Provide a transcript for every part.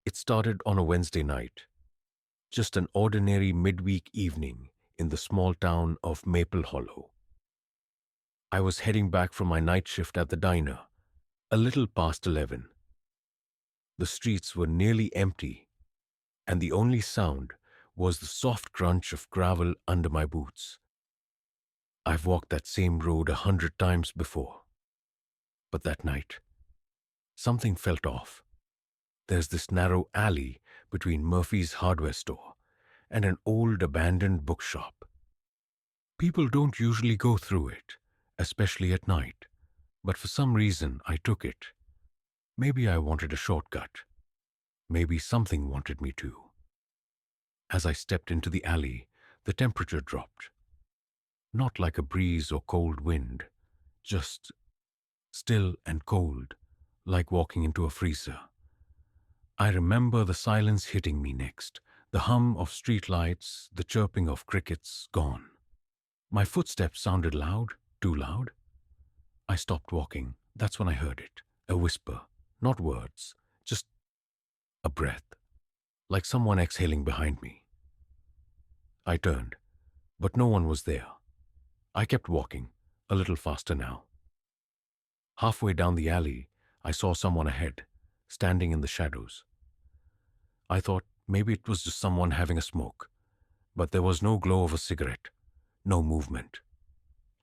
It started on a Wednesday night, just an ordinary midweek evening in the small town of Maple Hollow. I was heading back from my night shift at the diner, a little past 11. The streets were nearly empty, and the only sound was the soft crunch of gravel under my boots. I've walked that same road 100 times before. But that night, something felt off. There's this narrow alley between Murphy's hardware store and an old abandoned bookshop. People don't usually go through it, especially at night, but for some reason I took it. Maybe I wanted a shortcut. Maybe something wanted me to. As I stepped into the alley, the temperature dropped. Not like a breeze or cold wind, just still and cold, like walking into a freezer. I remember the silence hitting me next, the hum of streetlights, the chirping of crickets gone. My footsteps sounded loud, too loud. I stopped walking. That's when I heard it, a whisper, not words, just a breath, like someone exhaling behind me. I turned, but no one was there. I kept walking, a little faster now. Halfway down the alley, I saw someone ahead, standing in the shadows. I thought maybe it was just someone having a smoke, but there was no glow of a cigarette, no movement,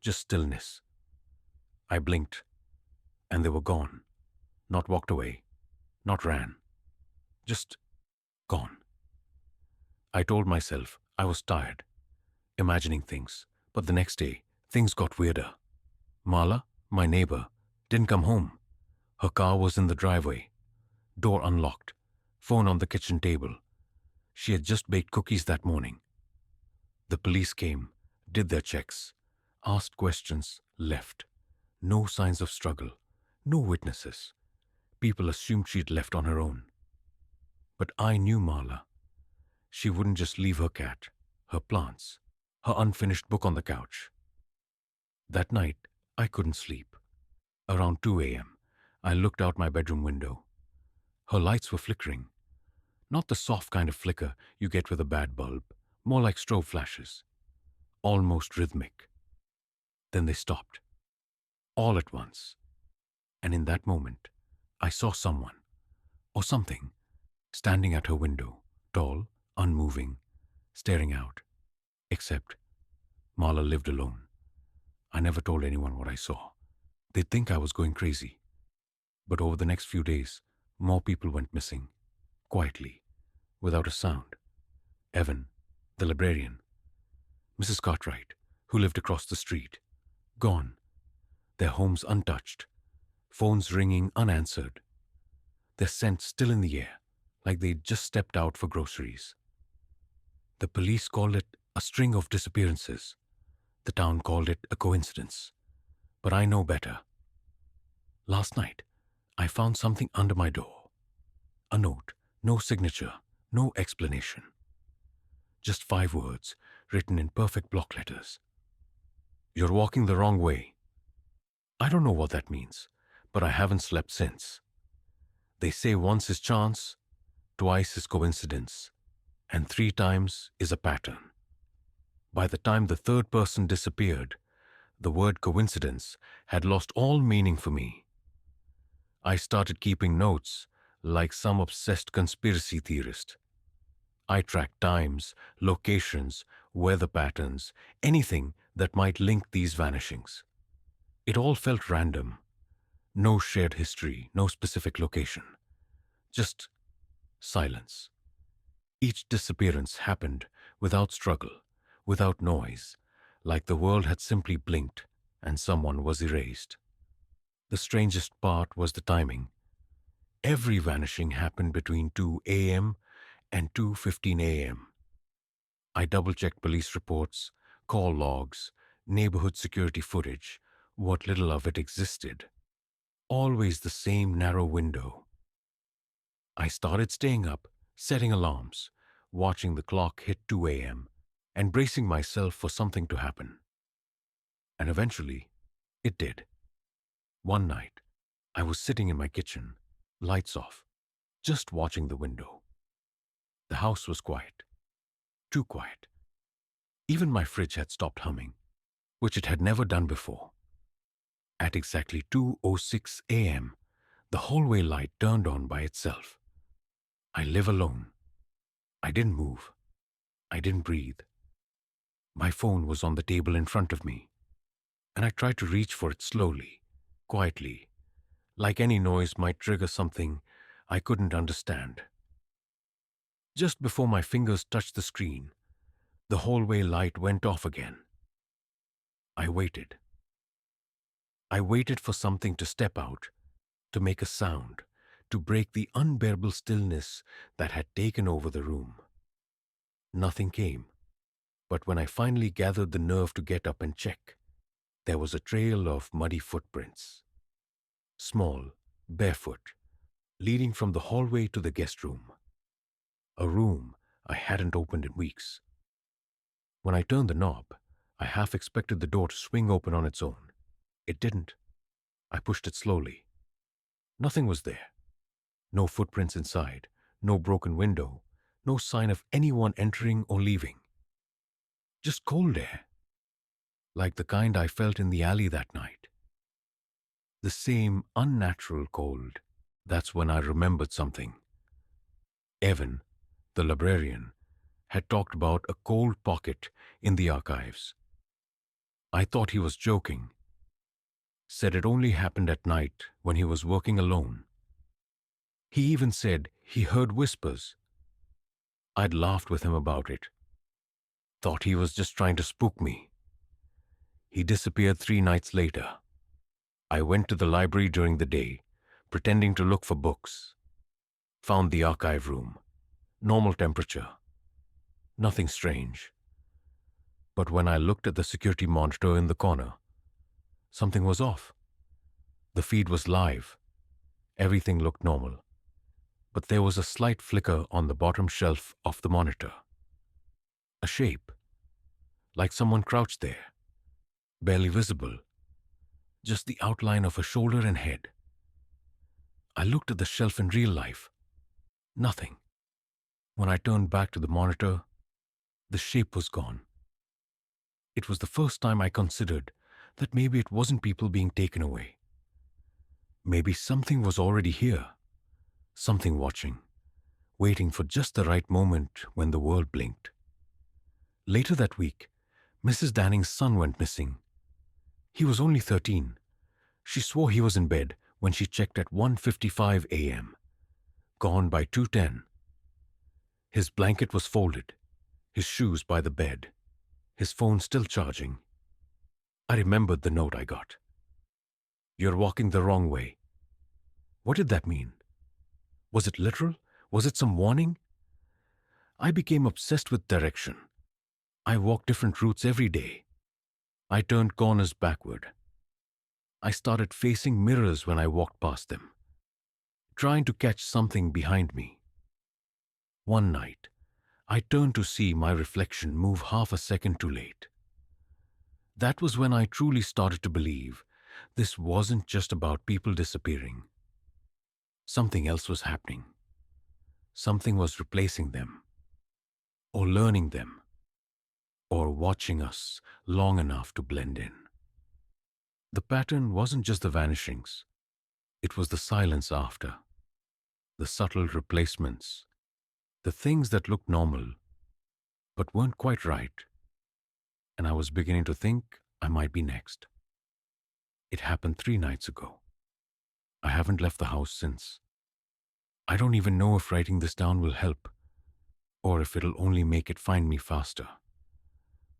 just stillness. I blinked, and they were gone, not walked away, not ran, just gone. I told myself I was tired, imagining things, but the next day, things got weirder. Mala, my neighbor, didn't come home. Her car was in the driveway, door unlocked, phone on the kitchen table. She had just baked cookies that morning. The police came, did their checks, asked questions, left. No signs of struggle, no witnesses. People assumed she'd left on her own. But I knew Mala. She wouldn't just leave her cat, her plants, her unfinished book on the couch. That night, I couldn't sleep. Around 2 a.m., I looked out my bedroom window. Her lights were flickering. Not the soft kind of flicker you get with a bad bulb, more like strobe flashes. Almost rhythmic. Then they stopped. All at once. And in that moment, I saw someone, or something, standing at her window, tall, unmoving, staring out. Except, Mala lived alone. I never told anyone what I saw. They'd think I was going crazy. But over the next few days, more people went missing, quietly, without a sound. Evan, the librarian, Mrs. Cartwright, who lived across the street, gone. Their homes untouched, phones ringing unanswered. Their scent still in the air, like they'd just stepped out for groceries. The police called it a string of disappearances. The town called it a coincidence. But I know better. Last night, I found something under my door. A note, no signature, no explanation. Just 5 words, written in perfect block letters. You're walking the wrong way. I don't know what that means, but I haven't slept since. They say once is chance, twice is coincidence, and 3 times is a pattern. By the time the 3rd person disappeared, the word coincidence had lost all meaning for me. I started keeping notes like some obsessed conspiracy theorist. I tracked times, locations, weather patterns, anything that might link these vanishings. It all felt random. No shared history, no specific location. Just silence. Each disappearance happened without struggle, without noise, like the world had simply blinked and someone was erased. The strangest part was the timing. Every vanishing happened between 2 a.m. and 2:15 a.m. I double-checked police reports, call logs, neighborhood security footage, what little of it existed. Always the same narrow window. I started staying up, setting alarms, watching the clock hit 2 a.m., and bracing myself for something to happen. And eventually, it did. One night, I was sitting in my kitchen, lights off, just watching the window. The house was quiet. Too quiet. Even my fridge had stopped humming, which it had never done before. At exactly 2:06 a.m., the hallway light turned on by itself. I live alone. I didn't move. I didn't breathe. My phone was on the table in front of me, and I tried to reach for it slowly, quietly, like any noise might trigger something I couldn't understand. Just before my fingers touched the screen, the hallway light went off again. I waited. I waited for something to step out, to make a sound, to break the unbearable stillness that had taken over the room. Nothing came, but when I finally gathered the nerve to get up and check, there was a trail of muddy footprints. Small, barefoot, leading from the hallway to the guest room. A room I hadn't opened in weeks. When I turned the knob, I half expected the door to swing open on its own. It didn't. I pushed it slowly. Nothing was there. No footprints inside, no broken window, no sign of anyone entering or leaving. Just cold air, like the kind I felt in the alley that night. The same unnatural cold. That's when I remembered something. Evan, the librarian, had talked about a cold pocket in the archives. I thought he was joking. Said it only happened at night when he was working alone. He even said he heard whispers. I'd laughed with him about it. Thought he was just trying to spook me. He disappeared 3 nights later. I went to the library during the day, pretending to look for books. Found the archive room. Normal temperature. Nothing strange. But when I looked at the security monitor in the corner, something was off. The feed was live. Everything looked normal. But there was a slight flicker on the bottom shelf of the monitor. A shape. Like someone crouched there. Barely visible. Just the outline of a shoulder and head. I looked at the shelf in real life. Nothing. When I turned back to the monitor, the shape was gone. It was the first time I considered that maybe it wasn't people being taken away. Maybe something was already here. Something watching, waiting for just the right moment when the world blinked. Later that week, Mrs. Danning's son went missing. He was only 13. She swore he was in bed when she checked at 1:55 a.m. Gone by 2:10. His blanket was folded, his shoes by the bed, his phone still charging. I remembered the note I got. You're walking the wrong way. What did that mean? Was it literal? Was it some warning? I became obsessed with direction. I walked different routes every day. I turned corners backward. I started facing mirrors when I walked past them, trying to catch something behind me. One night, I turned to see my reflection move half a second too late. That was when I truly started to believe this wasn't just about people disappearing. Something else was happening. Something was replacing them, or learning them, or watching us long enough to blend in. The pattern wasn't just the vanishings. It was the silence after, the subtle replacements, the things that looked normal, but weren't quite right. And I was beginning to think I might be next. It happened 3 nights ago. I haven't left the house since. I don't even know if writing this down will help, or if it'll only make it find me faster.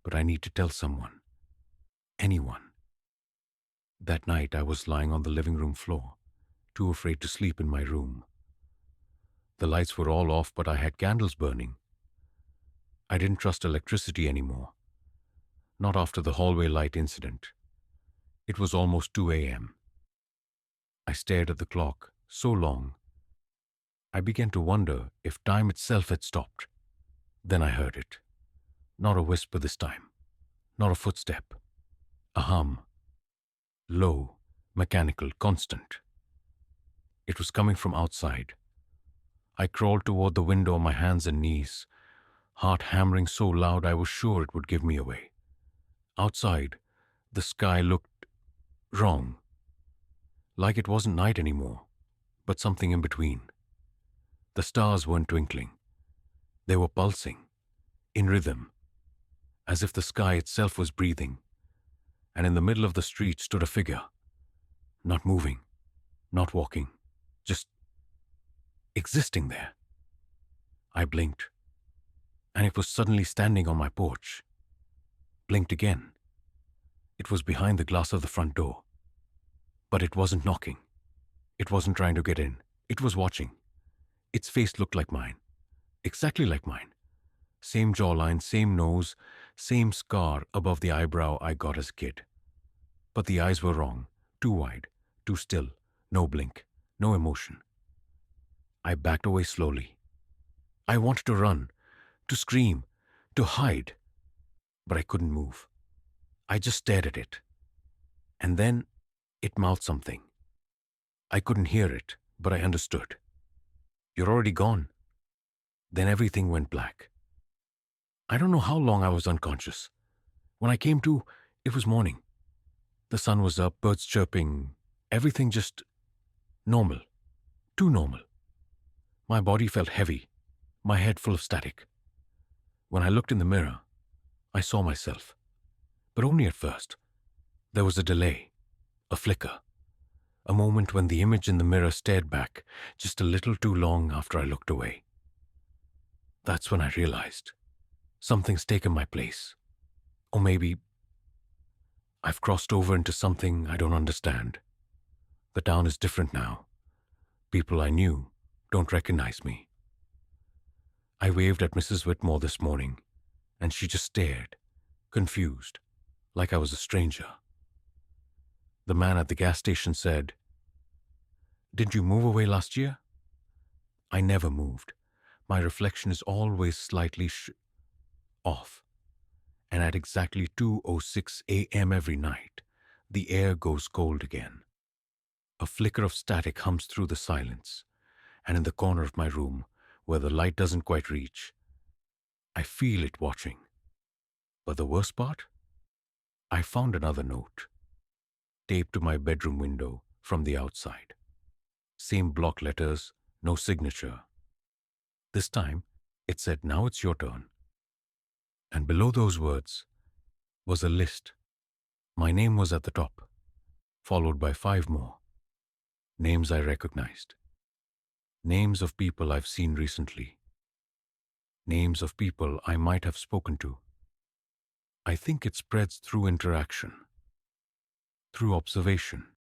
But I need to tell someone. Anyone. That night I was lying on the living room floor, too afraid to sleep in my room. The lights were all off, but I had candles burning. I didn't trust electricity anymore. Not after the hallway light incident. It was almost 2 a.m. I stared at the clock so long. I began to wonder if time itself had stopped. Then I heard it. Not a whisper this time. Not a footstep. A hum. Low, mechanical, constant. It was coming from outside. I crawled toward the window on my hands and knees, heart hammering so loud I was sure it would give me away. Outside, the sky looked wrong, like it wasn't night anymore, but something in between. The stars weren't twinkling. They were pulsing, in rhythm, as if the sky itself was breathing. And in the middle of the street stood a figure, not moving, not walking, just existing there. I blinked, and it was suddenly standing on my porch. Blinked again. It was behind the glass of the front door. But it wasn't knocking. It wasn't trying to get in. It was watching. Its face looked like mine. Exactly like mine. Same jawline, same nose, same scar above the eyebrow I got as a kid. But the eyes were wrong. Too wide. Too still. No blink. No emotion. I backed away slowly. I wanted to run, to scream, to hide. But I couldn't move. I just stared at it. And then it mouthed something. I couldn't hear it, but I understood. You're already gone. Then everything went black. I don't know how long I was unconscious. When I came to, it was morning. The sun was up, birds chirping, everything just normal. Too normal. My body felt heavy, my head full of static. When I looked in the mirror, I saw myself. But only at first. There was a delay, a flicker, a moment when the image in the mirror stared back just a little too long after I looked away. That's when I realized something's taken my place. Or maybe I've crossed over into something I don't understand. The town is different now. People I knew don't recognize me. I waved at Mrs. Whitmore this morning, and she just stared, confused, like I was a stranger. The man at the gas station said, "Didn't you move away last year?" I never moved. My reflection is always slightly off. And at exactly 2:06 a.m. every night, the air goes cold again. A flicker of static hums through the silence, and in the corner of my room, where the light doesn't quite reach, I feel it watching. But the worst part? I found another note, taped to my bedroom window from the outside. Same block letters, no signature. This time, it said, "Now it's your turn." And below those words was a list. My name was at the top, followed by 5 more. Names I recognized. Names of people I've seen recently. Names of people I might have spoken to. I think it spreads through interaction, through observation,